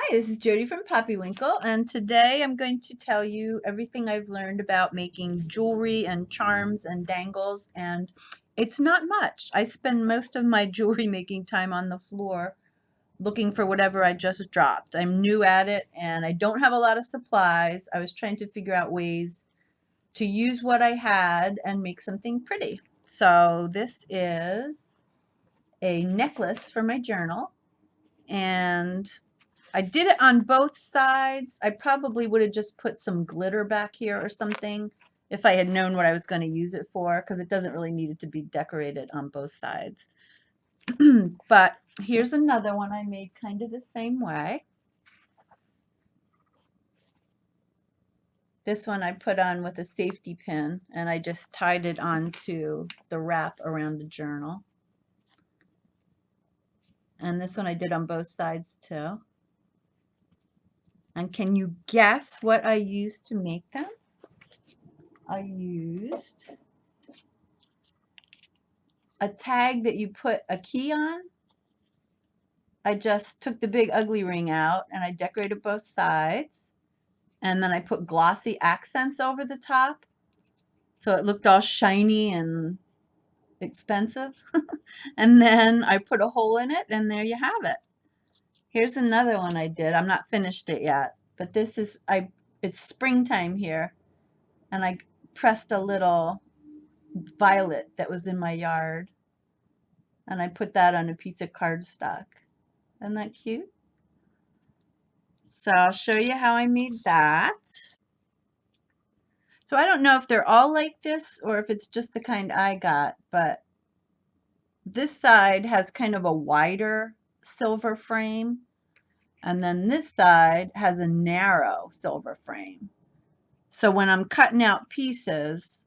Hi, this is Jody from Poppywinkle, and today I'm going to tell you everything I've learned about making jewelry and charms and dangles, and it's not much. I spend most of my jewelry making time on the floor looking for whatever I just dropped. I'm new at it and I don't have a lot of supplies. I was trying to figure out ways to use what I had and make something pretty. So this is a necklace for my journal, and I did it on both sides. I probably would have just put some glitter back here or something if I had known what I was going to use it for, because it doesn't really need it to be decorated on both sides. But here's another one I made kind of the same way. This one I put on with a safety pin, and I just tied it onto the wrap around the journal. And this one I did on both sides too. And can you guess what I used to make them? I used a tag that you put a key on. I just took the big ugly ring out and I decorated both sides. And then I put glossy accents over the top, so it looked all shiny and expensive. And then I put a hole in it, and there you have it. Here's another one I did. I'm not finished it yet, but this is, it's springtime here, and I pressed a little violet that was in my yard, and I put that on a piece of cardstock. Isn't that cute? So I'll show you how I made that. So I don't know if they're all like this or if it's just the kind I got, but this side has kind of a wider silver frame, and then this side has a narrow silver frame. So when I'm cutting out pieces,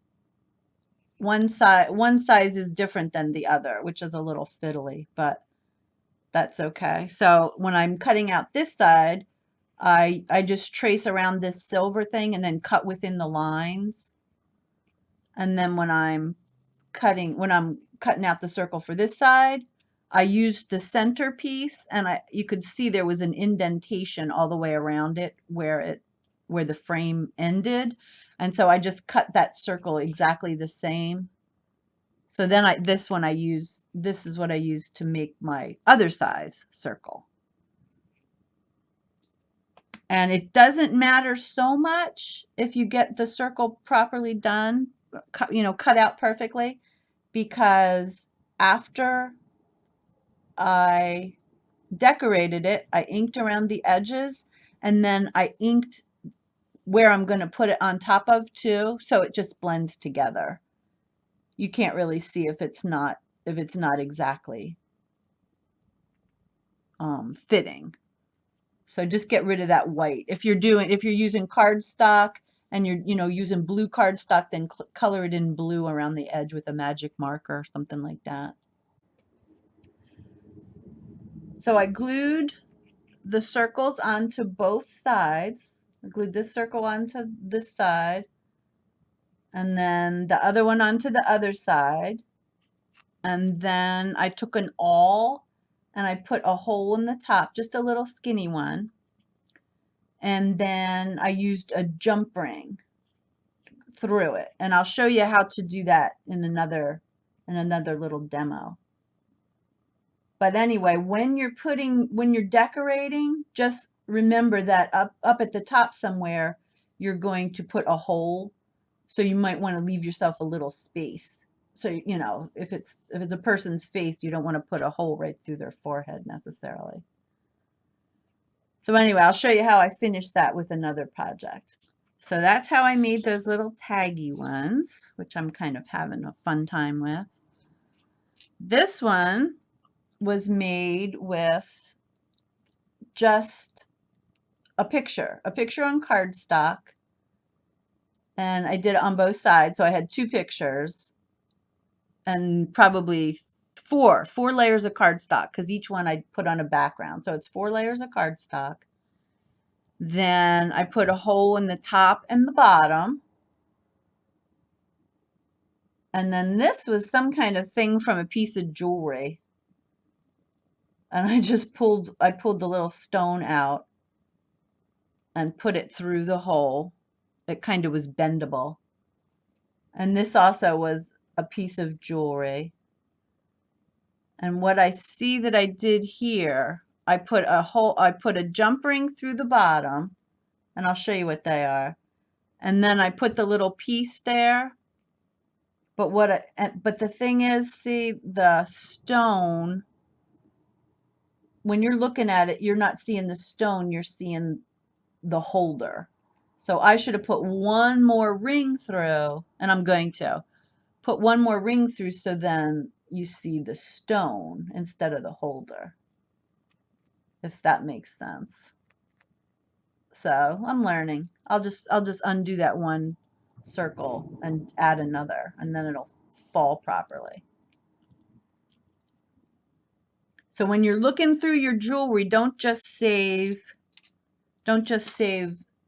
one size is different than the other, which is a little fiddly, but that's okay. So when I'm cutting out this side, I just trace around this silver thing and then cut within the lines. And then when I'm cutting out the circle for this side, I used the center piece, and you could see there was an indentation all the way around it where the frame ended. And so I just cut that circle exactly the same. So then this is what I use to make my other size circle. And it doesn't matter so much if you get the circle properly done, cut out perfectly, because after I decorated it, I inked around the edges, and then I inked where I'm going to put it on top of too, so it just blends together. You can't really see if it's not exactly fitting. So just get rid of that white. If you're using cardstock and you're using blue cardstock, then color it in blue around the edge with a magic marker or something like that. So I glued the circles onto both sides. I glued this circle onto this side, and then the other one onto the other side. And then I took an awl and I put a hole in the top, just a little skinny one. And then I used a jump ring through it. And I'll show you how to do that in another little demo. But anyway, when you're decorating, just remember that up at the top somewhere, you're going to put a hole. So you might want to leave yourself a little space. So, if it's a person's face, you don't want to put a hole right through their forehead necessarily. So anyway, I'll show you how I finished that with another project. So that's how I made those little taggy ones, which I'm kind of having a fun time with. This one was made with just a picture on cardstock, and I did it on both sides. So I had two pictures and probably four layers of cardstock, because each one I put on a background. So it's 4 layers of cardstock. Then I put a hole in the top and the bottom. And then this was some kind of thing from a piece of jewelry. And I pulled the little stone out. and put it through the hole. It kind of was bendable. And this also was a piece of jewelry. And what I see that I did here, I put a jump ring through the bottom, and I'll show you what they are. And then I put the little piece there. But but the thing is, see, the stone, when you're looking at it, you're not seeing the stone, you're seeing the holder. So I should have put one more ring through, and I'm going to put one more ring through so then you see the stone instead of the holder, if that makes sense. So I'm learning. I'll just undo that one circle and add another, and then it'll fall properly. So when you're looking through your jewelry, don't just save,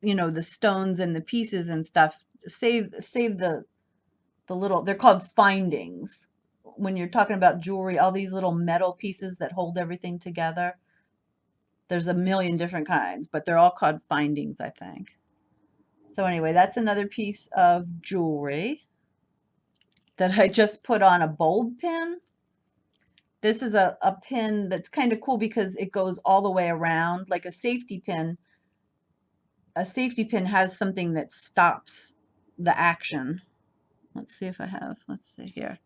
you know, the stones and the pieces and stuff. Save the little, they're called findings. When you're talking about jewelry, all these little metal pieces that hold everything together. There's a million different kinds, but they're all called findings, I think. So anyway, that's another piece of jewelry that I just put on a bulb pin. This is a pin that's kind of cool because it goes all the way around, like a safety pin. A safety pin has something that stops the action. Let's see if I have, let's see here.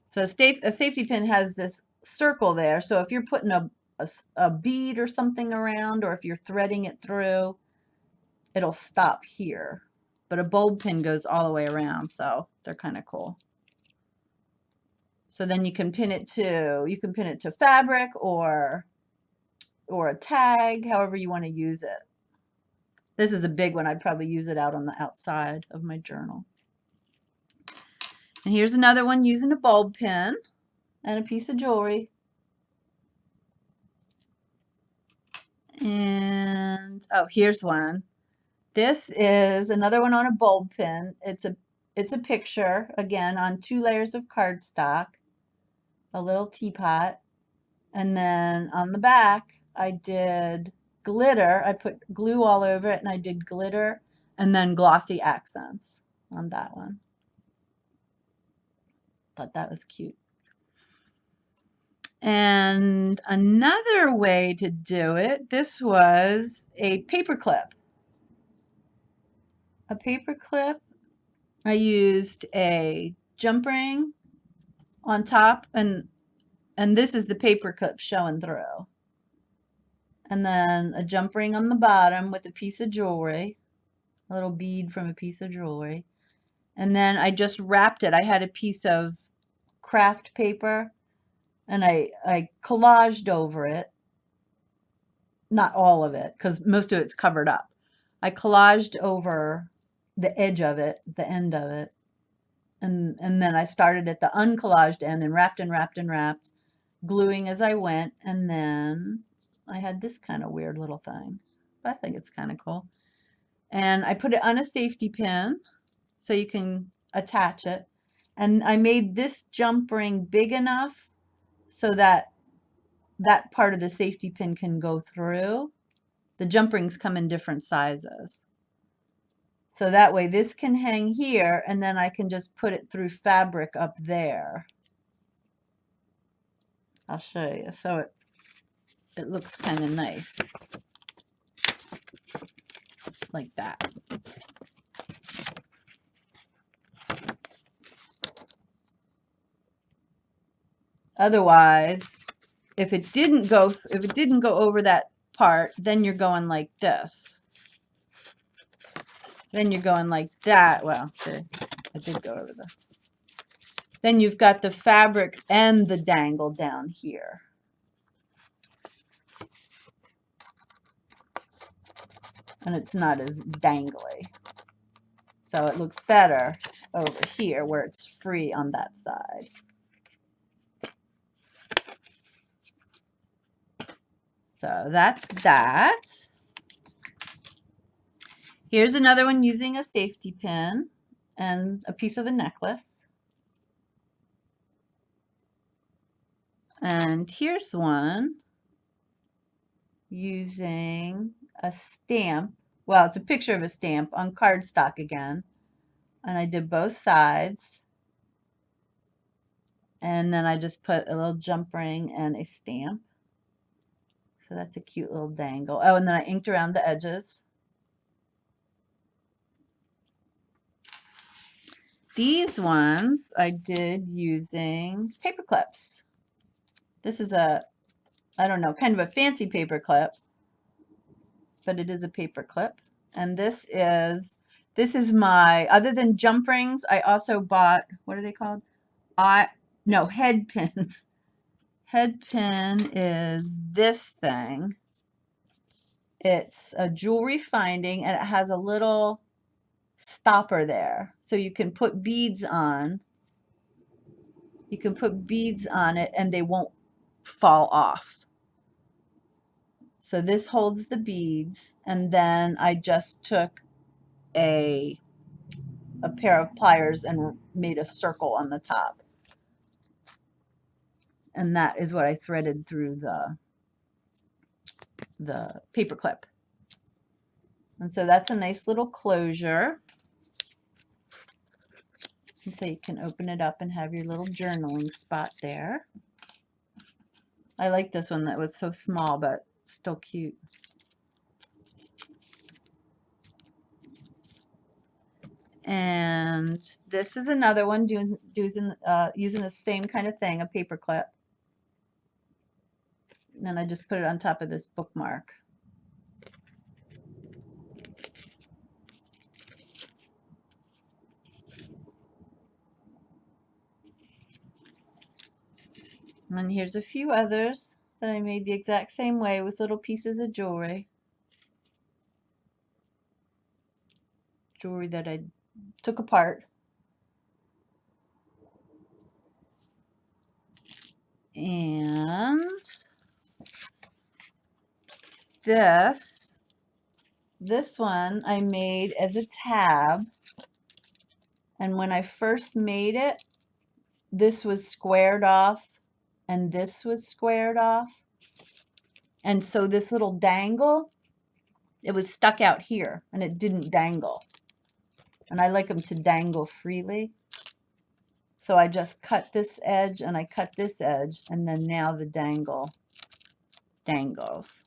So a safety pin has this circle there. So if you're putting a bead or something around, or if you're threading it through, it'll stop here. But a bulb pin goes all the way around, so they're kind of cool. So then you can pin it to fabric or a tag, however you want to use it. This is a big one. I'd probably use it out on the outside of my journal. And here's another one using a bulb pin and a piece of jewelry. And oh, here's one. This is another one on a bulb pin. It's a picture, again, on 2 layers of cardstock, a little teapot, and then on the back I did glitter. I put glue all over it, and I did glitter and then glossy accents on that one. Thought that was cute. And another way to do it, this was a paper clip. A paper clip. I used a jump ring on top, and this is the paper clip showing through. And then a jump ring on the bottom with a piece of jewelry, a little bead from a piece of jewelry. And then I just wrapped it. I had a piece of craft paper, and I collaged over it. Not all of it, because most of it's covered up. I collaged over the edge of it, the end of it. And then I started at the uncollaged end and wrapped and wrapped and wrapped, gluing as I went. And then I had this kind of weird little thing. But I think it's kind of cool. And I put it on a safety pin so you can attach it. And I made this jump ring big enough so that that part of the safety pin can go through. The jump rings come in different sizes. So that way this can hang here, and then I can just put it through fabric up there. I'll show you. So it looks kind of nice. Like that. Otherwise, if it didn't go over that part, then you're going like this. Then you're going like that. Well, see, I did go over the. Then you've got the fabric and the dangle down here. And it's not as dangly. So it looks better over here where it's free on that side. So that's that. Here's another one using a safety pin and a piece of a necklace. And here's one using a stamp. Well, it's a picture of a stamp on cardstock again. And I did both sides. And then I just put a little jump ring and a stamp. So that's a cute little dangle. Oh, and then I inked around the edges. These ones I did using paper clips. This is a, I don't know, kind of a fancy paper clip, but it is a paper clip. And this is my, other than jump rings, I also bought, what are they called? No, head pins. Head pin is this thing. It's a jewelry finding, and it has a little stopper there. So you can put beads on. You can put beads on it and they won't fall off. So this holds the beads, and then I just took a pair of pliers and made a circle on the top. And that is what I threaded through the paper clip. And so that's a nice little closure. And so you can open it up and have your little journaling spot there. I like this one that was so small but still cute. And this is another one using the same kind of thing, a paper clip. And then I just put it on top of this bookmark. And here's a few others that I made the exact same way with little pieces of jewelry. Jewelry that I took apart. And this one I made as a tab. And when I first made it, this was squared off and this was squared off. And so this little dangle, it was stuck out here and it didn't dangle. And I like them to dangle freely. So I just cut this edge and I cut this edge, and then now the dangle dangles.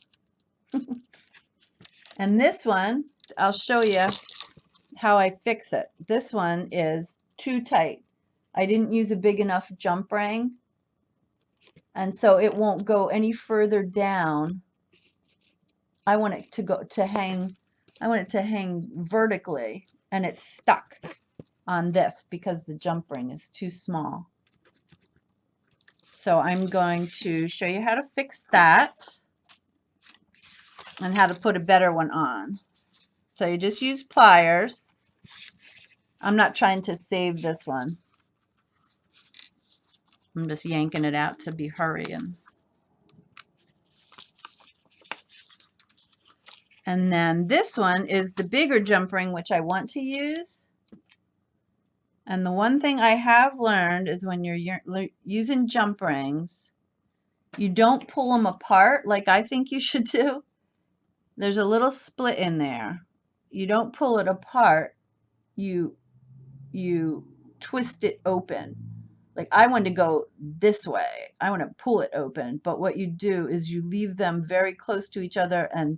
And this one, I'll show you how I fix it. This one is too tight. I didn't use a big enough jump ring, and so it won't go any further down. I want it to hang vertically, and it's stuck on this because the jump ring is too small. So I'm going to show you how to fix that and how to put a better one on. So you just use pliers. I'm not trying to save this one. I'm just yanking it out to be hurrying. And then this one is the bigger jump ring, which I want to use. And the one thing I have learned is when you're using jump rings, you don't pull them apart like I think you should do. There's a little split in there. You don't pull it apart. You twist it open. Like I want to go this way. I want to pull it open. But what you do is you leave them very close to each other and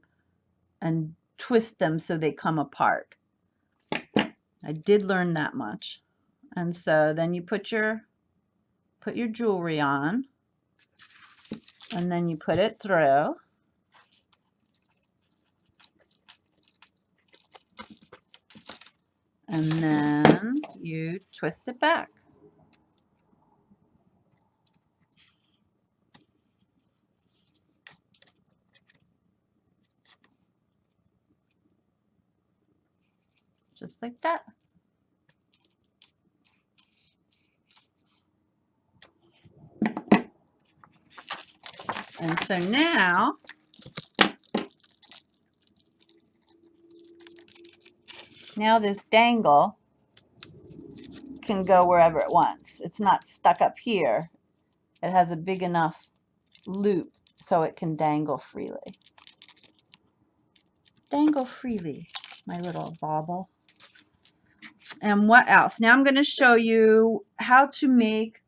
twist them so they come apart. I did learn that much. And so then you put your jewelry on, and then you put it through. And then you twist it back. Just like that. And so now this dangle can go wherever it wants. It's not stuck up here. It has a big enough loop so it can dangle freely. dangle freely, my little bauble. And what else? Now I'm going to show you how to make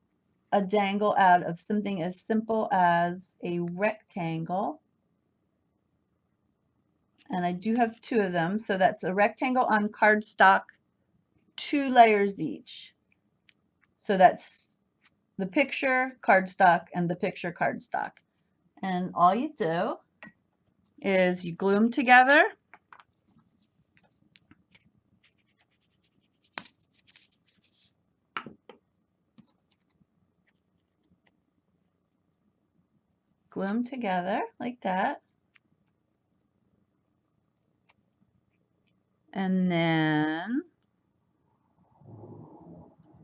a dangle out of something as simple as a rectangle. And I do have 2 of them, so that's a rectangle on cardstock, 2 layers each. So that's the picture cardstock and the picture cardstock. And all you do is you glue them together. Glue them together like that. And then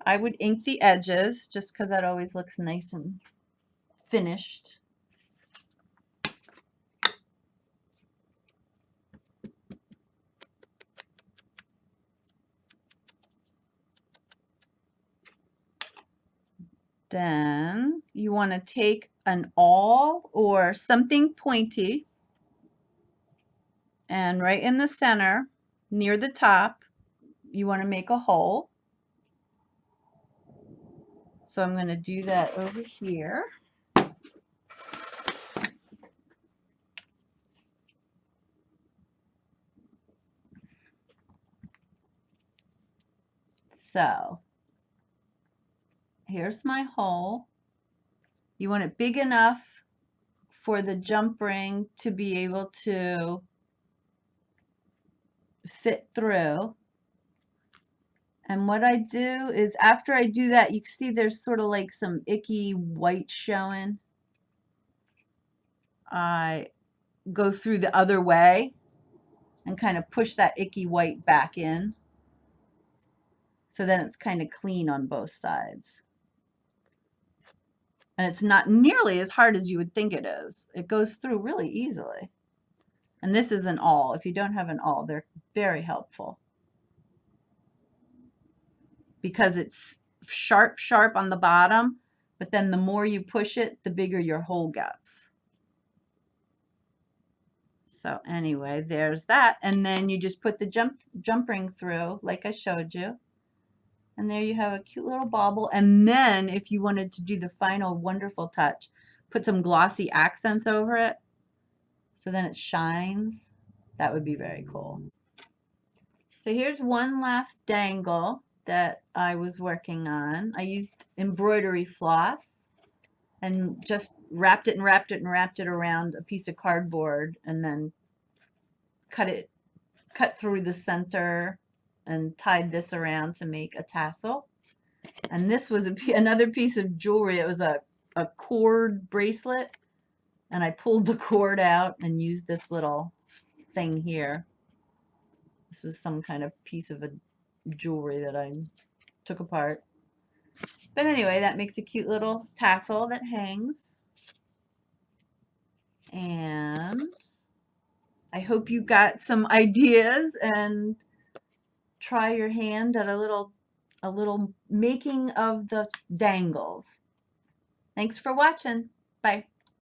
I would ink the edges just because that always looks nice and finished. Then you want to take an awl or something pointy, and right in the center near the top you want to make a hole. So I'm going to do that over here. So here's my hole. You want it big enough for the jump ring to be able to fit through. And what I do is after I do that, you can see there's sort of like some icky white showing. I go through the other way and kind of push that icky white back in. So then it's kind of clean on both sides. And it's not nearly as hard as you would think it is. It goes through really easily. And this is an awl. If you don't have an awl, they're very helpful, because it's sharp, sharp on the bottom, but then the more you push it, the bigger your hole gets. So anyway, there's that. And then you just put the jump ring through like I showed you. And there you have a cute little bauble. And then if you wanted to do the final wonderful touch, put some glossy accents over it so then it shines. That would be very cool. So here's one last dangle that I was working on. I used embroidery floss and just wrapped it and wrapped it and wrapped it around a piece of cardboard, and then cut through the center and tied this around to make a tassel. And this was another piece of jewelry. It was a cord bracelet, and I pulled the cord out and used this little thing here. This was some kind of piece of a jewelry that I took apart. But anyway, that makes a cute little tassel that hangs. And I hope you got some ideas and try your hand at a little making of the dangles. Thanks for watching. Bye.